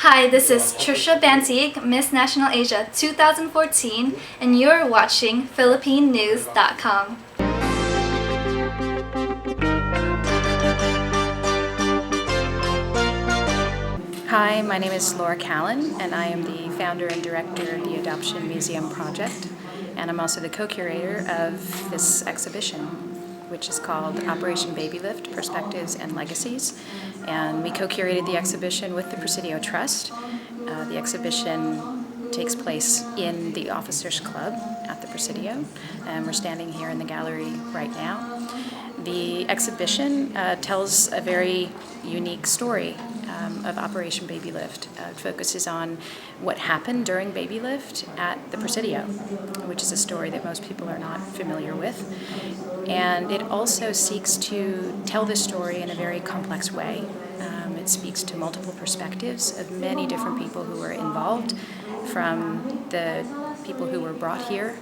Hi, this is Trisha Bantieg, Miss National Asia 2014, and you're watching PhilippineNews.com. Hi, my name is Laura Callan, and I am the founder and director of the Adoption Museum Project, and I'm also the co-curator of this exhibition, which is called Operation Baby Lift: Perspectives and Legacies. And we co-curated the exhibition with the Presidio Trust. The exhibition takes place in the Officers Club at the Presidio, and we're standing here in the gallery right now. The exhibition tells a very unique story of Operation Baby Lift. It focuses on what happened during Baby Lift at the Presidio, which is a story that most people are not familiar with. And it also seeks to tell this story in a very complex way. It speaks to multiple perspectives of many different people who were involved, from the people who were brought here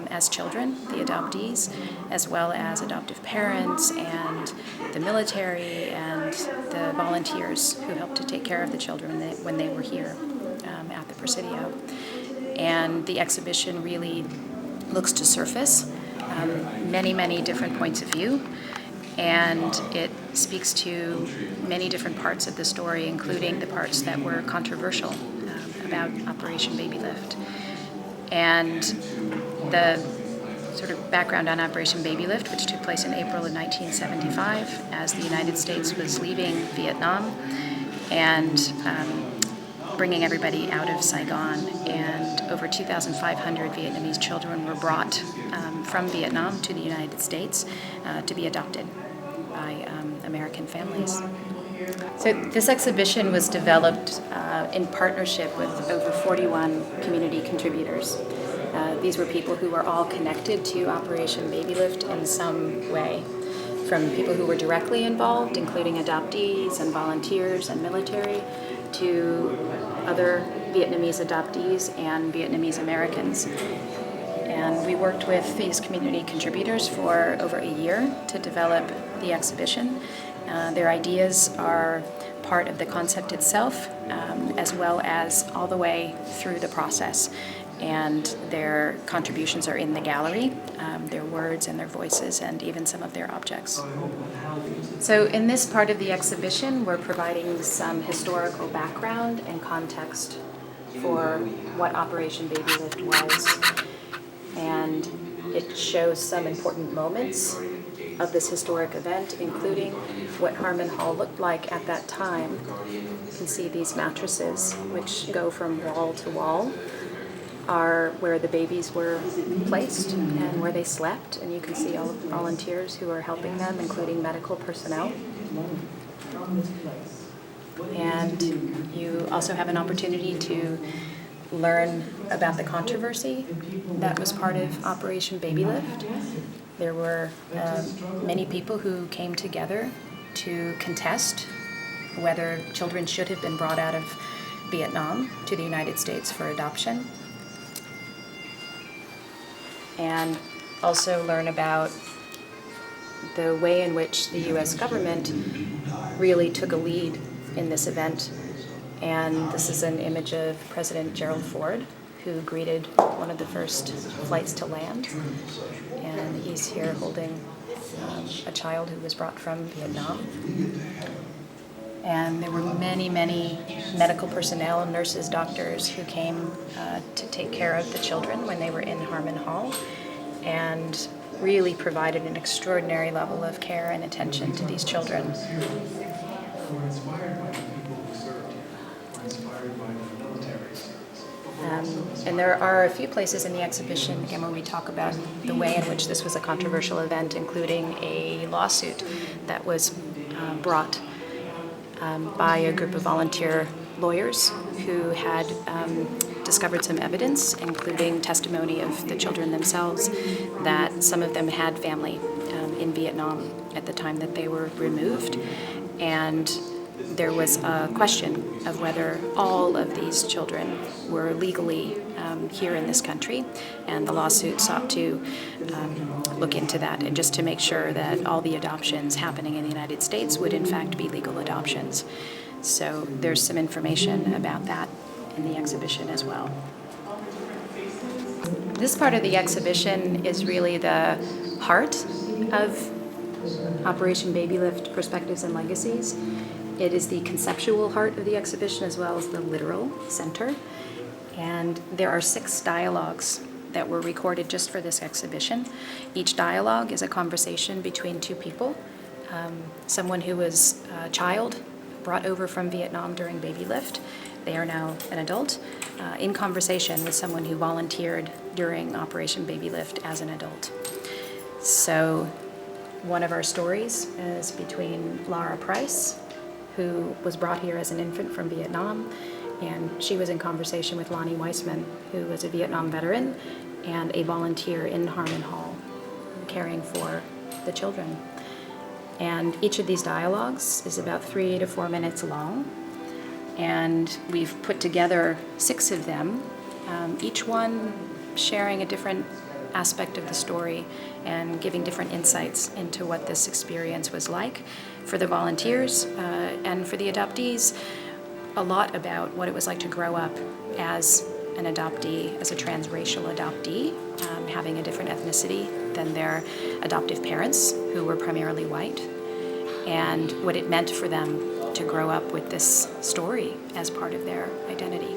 as children, the adoptees, as well as adoptive parents and the military and the volunteers who helped to take care of the children when they were here at the Presidio. And the exhibition really looks to surface many different points of view, and it speaks to many different parts of the story, including the parts that were controversial about Operation Baby Lift. And the sort of background on Operation Baby Lift, which took place in April of 1975 as the United States was leaving Vietnam and bringing everybody out of Saigon. And over 2,500 Vietnamese children were brought from Vietnam to the United States to be adopted by American families. So this exhibition was developed in partnership with over 41 community contributors. These were people who were all connected to Operation Baby Lift in some way, from people who were directly involved, including adoptees and volunteers and military, to other Vietnamese adoptees and Vietnamese Americans. And we worked with these community contributors for over a year to develop the exhibition. Their ideas are part of the concept itself, as well as all the way through the process. And their contributions are in the gallery, their words and their voices, and even some of their objects. So in this part of the exhibition, we're providing some historical background and context for what Operation Baby Lift was. And it shows some important moments of this historic event, including what Harmon Hall looked like at that time. You can see these mattresses, which go from wall to wall, are where the babies were placed and where they slept, and you can see all of the volunteers who are helping them, including medical personnel. And you also have an opportunity to learn about the controversy that was part of Operation Baby Lift. There were many people who came together to contest whether children should have been brought out of Vietnam to the United States for adoption, and also learn about the way in which the U.S. government really took a lead in this event. And this is an image of President Gerald Ford, who greeted one of the first flights to land. And he's here holding a child who was brought from Vietnam. And there were many medical personnel, nurses, doctors, who came to take care of the children when they were in Harmon Hall, and really provided an extraordinary level of care and attention to these children. And there are a few places in the exhibition, again, where we talk about the way in which this was a controversial event, including a lawsuit that was brought by a group of volunteer lawyers who had discovered some evidence, including testimony of the children themselves, that some of them had family in Vietnam at the time that they were removed. And there was a question of whether all of these children were legally here in this country, and the lawsuit sought to look into that, and just to make sure that all the adoptions happening in the United States would in fact be legal adoptions. So there's some information about that in the exhibition as well. This part of the exhibition is really the heart of Operation Baby Lift Perspectives and Legacies. It is the conceptual heart of the exhibition as well as the literal center. And there are 6 dialogues that were recorded just for this exhibition. Each dialogue is a conversation between 2 people. Someone who was a child brought over from Vietnam during Baby Lift. They are now an adult in conversation with someone who volunteered during Operation Baby Lift as an adult. So one of our stories is between Lara Price, who was brought here as an infant from Vietnam, and she was in conversation with Lonnie Weissman, who was a Vietnam veteran and a volunteer in Harmon Hall, caring for the children. And each of these dialogues is about 3 to 4 minutes long, and we've put together 6 of them, each one sharing a different aspect of the story and giving different insights into what this experience was like for the volunteers and for the adoptees, a lot about what it was like to grow up as an adoptee, as a transracial adoptee, having a different ethnicity than their adoptive parents, who were primarily white, and what it meant for them to grow up with this story as part of their identity.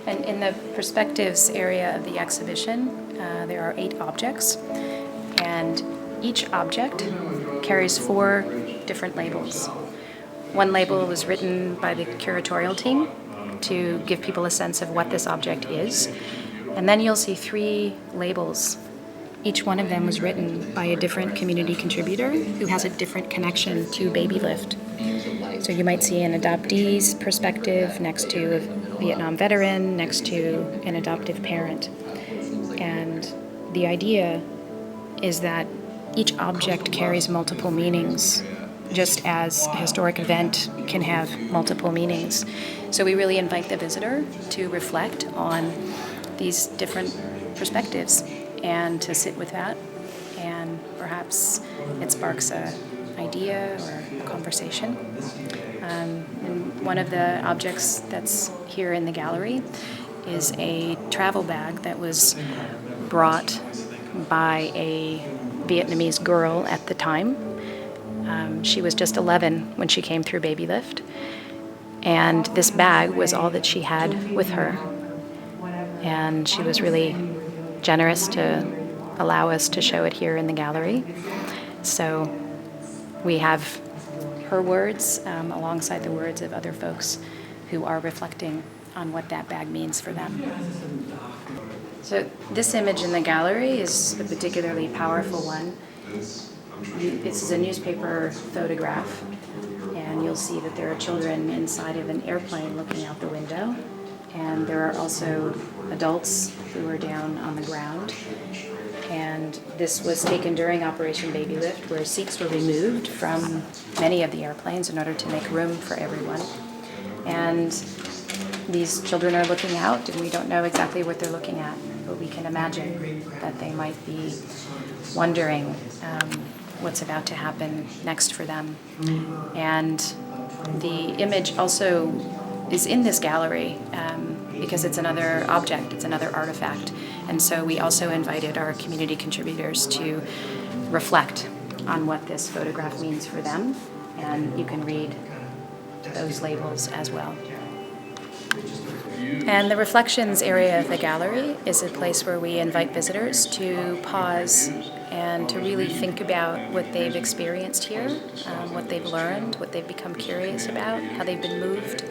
And in the perspectives area of the exhibition, there are 8 objects, and each object carries 4 different labels. One label was written by the curatorial team to give people a sense of what this object is, and then you'll see 3 labels. Each one of them was written by a different community contributor who has a different connection to Baby Lift. So you might see an adoptee's perspective next to a Vietnam veteran, next to an adoptive parent. And the idea is that each object carries multiple meanings, just as a historic event can have multiple meanings. So we really invite the visitor to reflect on these different perspectives and to sit with that, and perhaps it sparks an idea or a conversation. And one of the objects that's here in the gallery is a travel bag that was brought by a Vietnamese girl at the time. She was just 11 when she came through Baby Lift, and this bag was all that she had with her. And she was really generous to allow us to show it here in the gallery. So we have her words alongside the words of other folks who are reflecting on what that bag means for them. So this image in the gallery is a particularly powerful one. This is a newspaper photograph, and you'll see that there are children inside of an airplane looking out the window, and there are also adults who are down on the ground. And this was taken during Operation Baby Lift, where seats were removed from many of the airplanes in order to make room for everyone. And these children are looking out, and we don't know exactly what they're looking at, but we can imagine that they might be wondering what's about to happen next for them. And the image also is in this gallery because it's another object, it's another artifact. And so we also invited our community contributors to reflect on what this photograph means for them, and you can read those labels as well. And the reflections area of the gallery is a place where we invite visitors to pause and to really think about what they've experienced here, what they've learned, what they've become curious about, how they've been moved.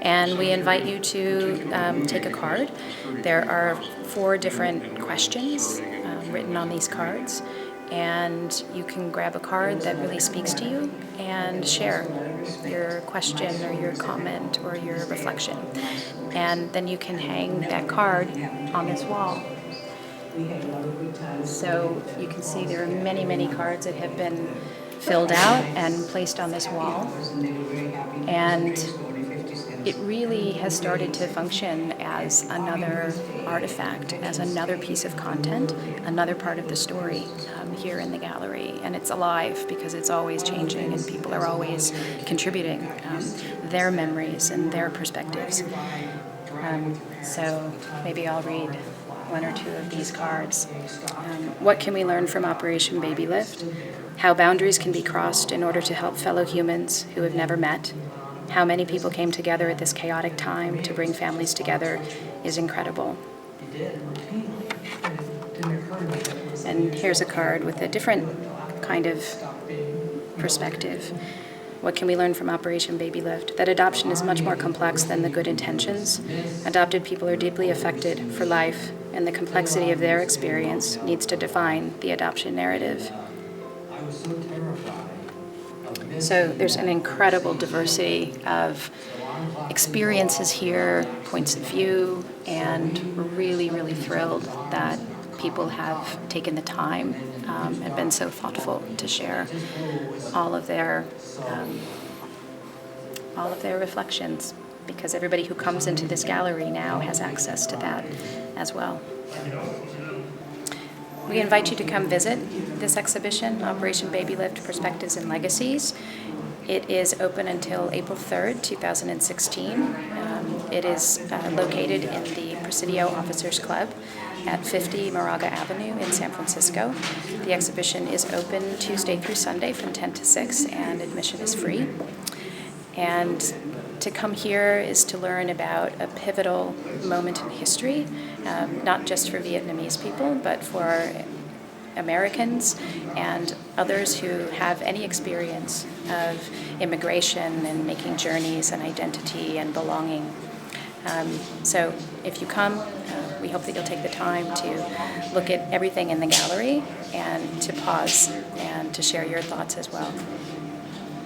And we invite you to take a card. There are 4 different questions written on these cards, and you can grab a card that really speaks to you and share your question or your comment or your reflection. And then you can hang that card on this wall. So you can see there are many, many cards that have been filled out and placed on this wall. And it really has started to function as another artifact, as another piece of content, another part of the story here in the gallery. And it's alive because it's always changing and people are always contributing their memories and their perspectives. So maybe I'll read one or two of these cards. What can we learn from Operation Baby Lift? How boundaries can be crossed in order to help fellow humans who have never met. How many people came together at this chaotic time to bring families together is incredible. And here's a card with a different kind of perspective. What can we learn from Operation Baby Lift? That adoption is much more complex than the good intentions. Adopted people are deeply affected for life, and the complexity of their experience needs to define the adoption narrative. So there's an incredible diversity of experiences here, points of view, and we're really, really thrilled that people have taken the time and been so thoughtful to share all of their reflections, because everybody who comes into this gallery now has access to that as well. We invite you to come visit this exhibition, Operation Baby Lift, Perspectives and Legacies. It is open until April 3rd, 2016. It is located in the Presidio Officers Club at 50 Moraga Avenue in San Francisco. The exhibition is open Tuesday through Sunday from 10 to 6, and admission is free. And to come here is to learn about a pivotal moment in history, not just for Vietnamese people, but for Americans and others who have any experience of immigration and making journeys and identity and belonging. So if you come, we hope that you'll take the time to look at everything in the gallery and to pause and to share your thoughts as well.